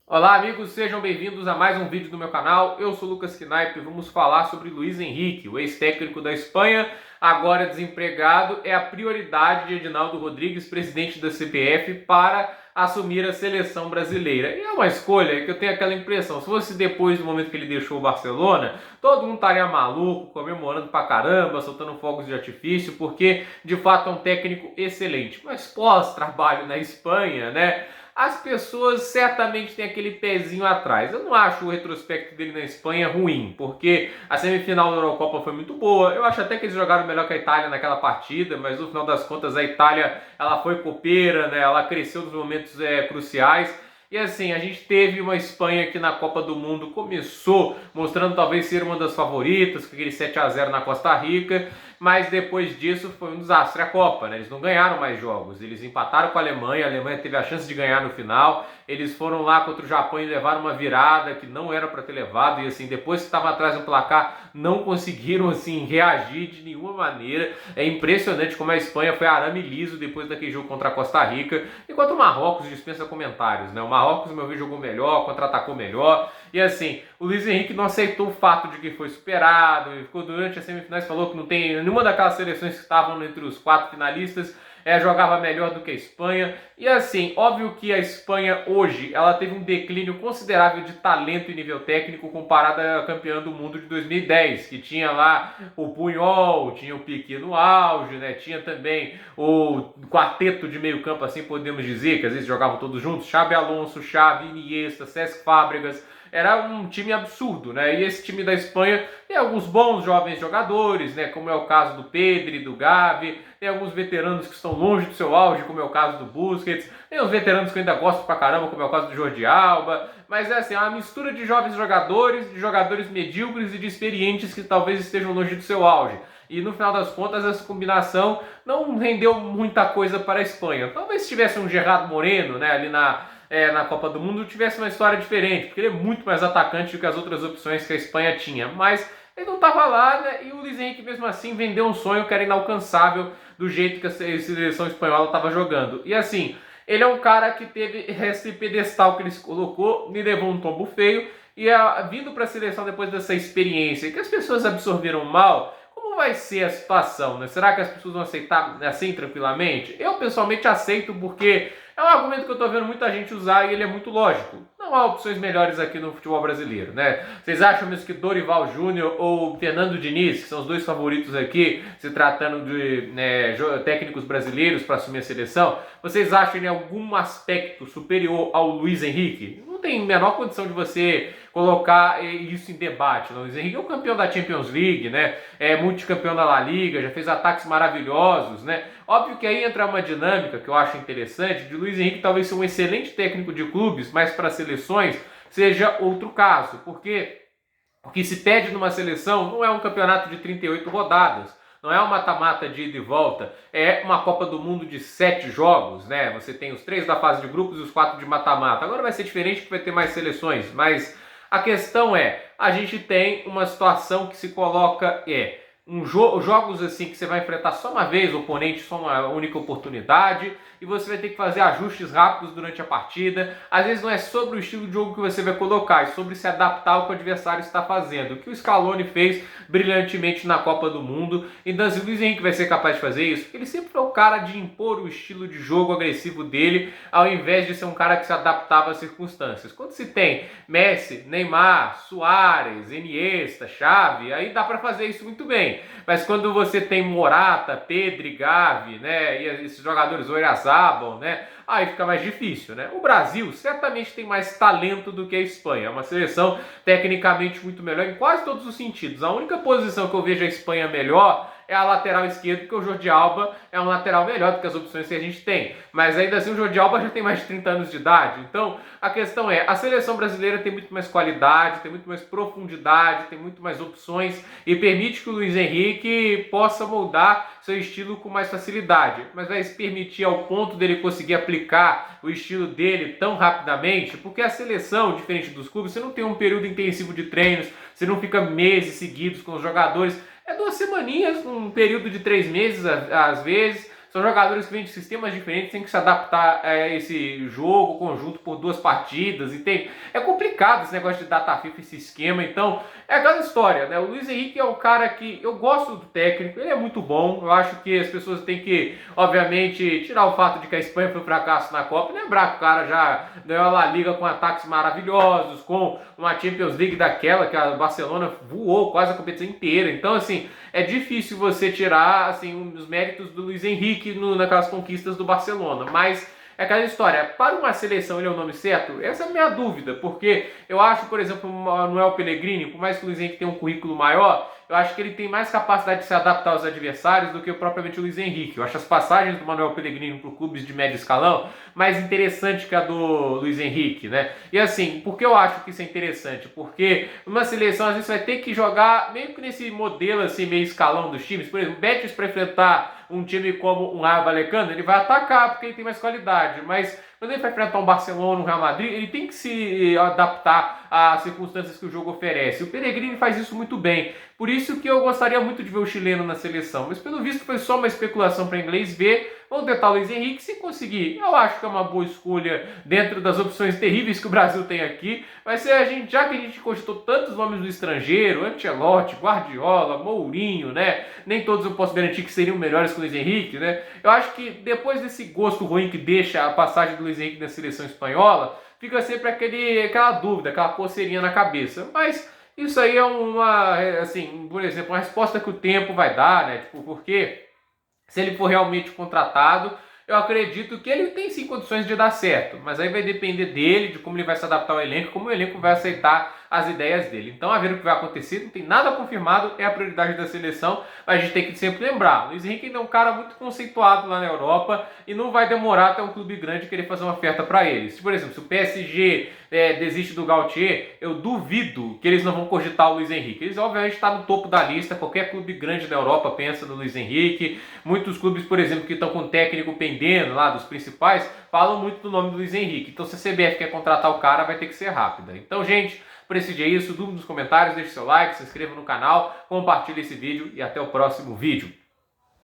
Olá amigos, sejam bem-vindos a mais um vídeo do meu canal. Eu sou o Lucas Knaip e vamos falar sobre Luís Henrique, o ex-técnico da Espanha, agora desempregado. É a prioridade de Edinaldo Rodrigues, presidente da CBF, para assumir a seleção brasileira. E é uma escolha que eu tenho aquela impressão, se fosse depois do momento que ele deixou o Barcelona, todo mundo estaria maluco, comemorando pra caramba, soltando fogos de artifício, porque de fato é um técnico excelente. Mas pós-trabalho na Espanha, né? As pessoas certamente têm aquele pezinho atrás. Eu não acho o retrospecto dele na Espanha ruim, porque a semifinal da Eurocopa foi muito boa. Eu acho até que eles jogaram melhor que a Itália naquela partida, mas no final das contas a Itália ela foi copeira, né? Ela cresceu nos momentos cruciais. E assim, a gente teve uma Espanha que na Copa do Mundo começou mostrando talvez ser uma das favoritas, com aquele 7-0 na Costa Rica, mas depois disso foi um desastre a Copa, né? Eles não ganharam mais jogos, eles empataram com a Alemanha teve a chance de ganhar no final, eles foram lá contra o Japão e levaram uma virada que não era para ter levado, e assim, depois que estava atrás no placar, não conseguiram assim reagir de nenhuma maneira. É impressionante como a Espanha foi arame liso depois daquele jogo contra a Costa Rica, enquanto o Marrocos dispensa comentários, né? O Marrocos, no meu ver, jogou melhor, contra-atacou melhor, e assim, o Luís Henrique não aceitou o fato de que foi superado, e ficou durante as semifinais, falou que não tem nenhuma daquelas seleções que estavam entre os 4 finalistas jogava melhor do que a Espanha. E assim, óbvio que a Espanha hoje ela teve um declínio considerável de talento e nível técnico comparada à campeã do mundo de 2010, que tinha lá o Puyol, tinha o Piqué no auge, né? Tinha também o quarteto de meio campo, assim podemos dizer, que às vezes jogavam todos juntos, Xabi Alonso, Xavi, Iniesta, Cesc Fábregas. Era um time absurdo, né? E esse time da Espanha tem alguns bons jovens jogadores, né? Como é o caso do Pedri, do Gavi. Tem alguns veteranos que estão longe do seu auge, como é o caso do Busquets. Tem uns veteranos que eu ainda gosto pra caramba, como é o caso do Jordi Alba. Mas é assim, é uma mistura de jovens jogadores, de jogadores medíocres e de experientes que talvez estejam longe do seu auge. E no final das contas, essa combinação não rendeu muita coisa para a Espanha. Talvez se tivesse um Gerard Moreno, né, ali na Copa do Mundo, tivesse uma história diferente, porque ele é muito mais atacante do que as outras opções que a Espanha tinha. Mas ele não estava lá, né, e o Luís Henrique mesmo assim vendeu um sonho que era inalcançável do jeito que a seleção espanhola estava jogando. E assim, ele é um cara que teve esse pedestal que ele se colocou, me levou um tombo feio, e vindo para a seleção depois dessa experiência, que as pessoas absorveram mal, como vai ser a situação, né? Será que as pessoas vão aceitar assim tranquilamente? Eu pessoalmente aceito porque é um argumento que eu estou vendo muita gente usar e ele é muito lógico. Não há opções melhores aqui no futebol brasileiro, né? Vocês acham mesmo que Dorival Júnior ou Fernando Diniz, que são os dois favoritos aqui, se tratando de técnicos brasileiros para assumir a seleção, vocês acham em algum aspecto superior ao Luís Henrique? Não tem a menor condição de você colocar isso em debate. O Luís Henrique é o campeão da Champions League, né? É multicampeão da La Liga, já fez ataques maravilhosos, né? Óbvio que aí entra uma dinâmica que eu acho interessante de Luís Henrique talvez ser um excelente técnico de clubes, mas para seleções seja outro caso, porque o que se pede numa seleção não é um campeonato de 38 rodadas, não é um mata-mata de ida e volta, é uma Copa do Mundo de 7 jogos, né? Você tem os 3 da fase de grupos e os 4 de mata-mata. Agora vai ser diferente porque vai ter mais seleções, mas a questão é, a gente tem uma situação que se coloca jogos assim que você vai enfrentar só uma vez, o oponente só uma única oportunidade, e você vai ter que fazer ajustes rápidos durante a partida. Às vezes não é sobre o estilo de jogo que você vai colocar, é sobre se adaptar ao que o adversário está fazendo. O que o Scaloni fez brilhantemente na Copa do Mundo. Então, se o Luís Henrique vai ser capaz de fazer isso, ele sempre foi o cara de impor o estilo de jogo agressivo dele, ao invés de ser um cara que se adaptava às circunstâncias. Quando se tem Messi, Neymar, Suárez, Iniesta, Xavi, aí dá para fazer isso muito bem. Mas quando você tem Morata, Pedri, Gavi, né, e esses jogadores Oyarzabal, né, aí fica mais difícil, né? O Brasil certamente tem mais talento do que a Espanha. É uma seleção tecnicamente muito melhor em quase todos os sentidos. A única posição que eu vejo a Espanha melhor é a lateral esquerda, porque o Jordi Alba é um lateral melhor do que as opções que a gente tem. Mas ainda assim o Jordi Alba já tem mais de 30 anos de idade. Então a questão é, a seleção brasileira tem muito mais qualidade, tem muito mais profundidade, tem muito mais opções e permite que o Luís Henrique possa moldar seu estilo com mais facilidade. Mas vai se permitir ao ponto dele conseguir aplicar o estilo dele tão rapidamente, porque a seleção, diferente dos clubes, você não tem um período intensivo de treinos, você não fica meses seguidos com os jogadores. É 2 semaninhas, um período de 3 meses às vezes, são jogadores que vêm de sistemas diferentes, têm que se adaptar a esse jogo conjunto por 2 partidas, entende? É complicado esse negócio de data FIFA, esse esquema, então é aquela história, né? O Luiz Henrique é um cara que eu gosto do técnico, ele é muito bom, eu acho que as pessoas têm que, obviamente, tirar o fato de que a Espanha foi um fracasso na Copa e lembrar que o cara já ganhou a La Liga com ataques maravilhosos, com uma Champions League daquela que a Barcelona voou quase a competição inteira, então assim, é difícil você tirar assim, os méritos do Luiz Henrique naquelas conquistas do Barcelona, mas é aquela história, para uma seleção ele é o nome certo? Essa é a minha dúvida, porque eu acho, por exemplo, o Manuel Pellegrini, por mais que o Luiz Henrique tenha um currículo maior, eu acho que ele tem mais capacidade de se adaptar aos adversários do que propriamente o Luiz Henrique. Eu acho as passagens do Manuel Pellegrini por clubes de médio escalão mais interessante que a do Luiz Henrique, né? E assim, por que eu acho que isso é interessante? Porque uma seleção às vezes vai ter que jogar meio que nesse modelo assim, meio escalão dos times. Por exemplo, o Betis para enfrentar um time como um Rayo Vallecano, ele vai atacar porque ele tem mais qualidade, mas quando ele vai enfrentar um Barcelona, um Real Madrid, ele tem que se adaptar às circunstâncias que o jogo oferece. O Pellegrini faz isso muito bem. Por isso que eu gostaria muito de ver o chileno na seleção. Mas pelo visto foi só uma especulação para inglês ver. Vamos tentar o Luiz Henrique, se conseguir. Eu acho que é uma boa escolha dentro das opções terríveis que o Brasil tem aqui. Vai ser a gente, já que a gente cogitou tantos nomes do estrangeiro, Ancelotti, Guardiola, Mourinho, né? Nem todos eu posso garantir que seriam melhores que o Luiz Henrique, né? Eu acho que depois desse gosto ruim que deixa a passagem do Luiz Henrique na seleção espanhola, fica sempre aquela dúvida, aquela coceirinha na cabeça. Mas isso aí é uma, assim, por exemplo, uma resposta que o tempo vai dar, né? Tipo, porque se ele for realmente contratado, eu acredito que ele tem sim condições de dar certo, mas aí vai depender dele, de como ele vai se adaptar ao elenco, como o elenco vai aceitar as ideias dele. Então, a ver o que vai acontecer, não tem nada confirmado, é a prioridade da seleção, mas a gente tem que sempre lembrar, Luiz Henrique é um cara muito conceituado lá na Europa e não vai demorar até um clube grande querer fazer uma oferta para eles. Por exemplo, se o PSG desiste do Gautier, eu duvido que eles não vão cogitar o Luiz Henrique. Eles obviamente estão no topo da lista, qualquer clube grande da Europa pensa no Luiz Henrique, muitos clubes, por exemplo, que estão com técnico pendendo lá dos principais, falam muito do nome do Luiz Henrique. Então, se a CBF quer contratar o cara, vai ter que ser rápida. Então, gente, por esse dia é isso, dúvida nos comentários, deixe seu like, se inscreva no canal, compartilhe esse vídeo e até o próximo vídeo.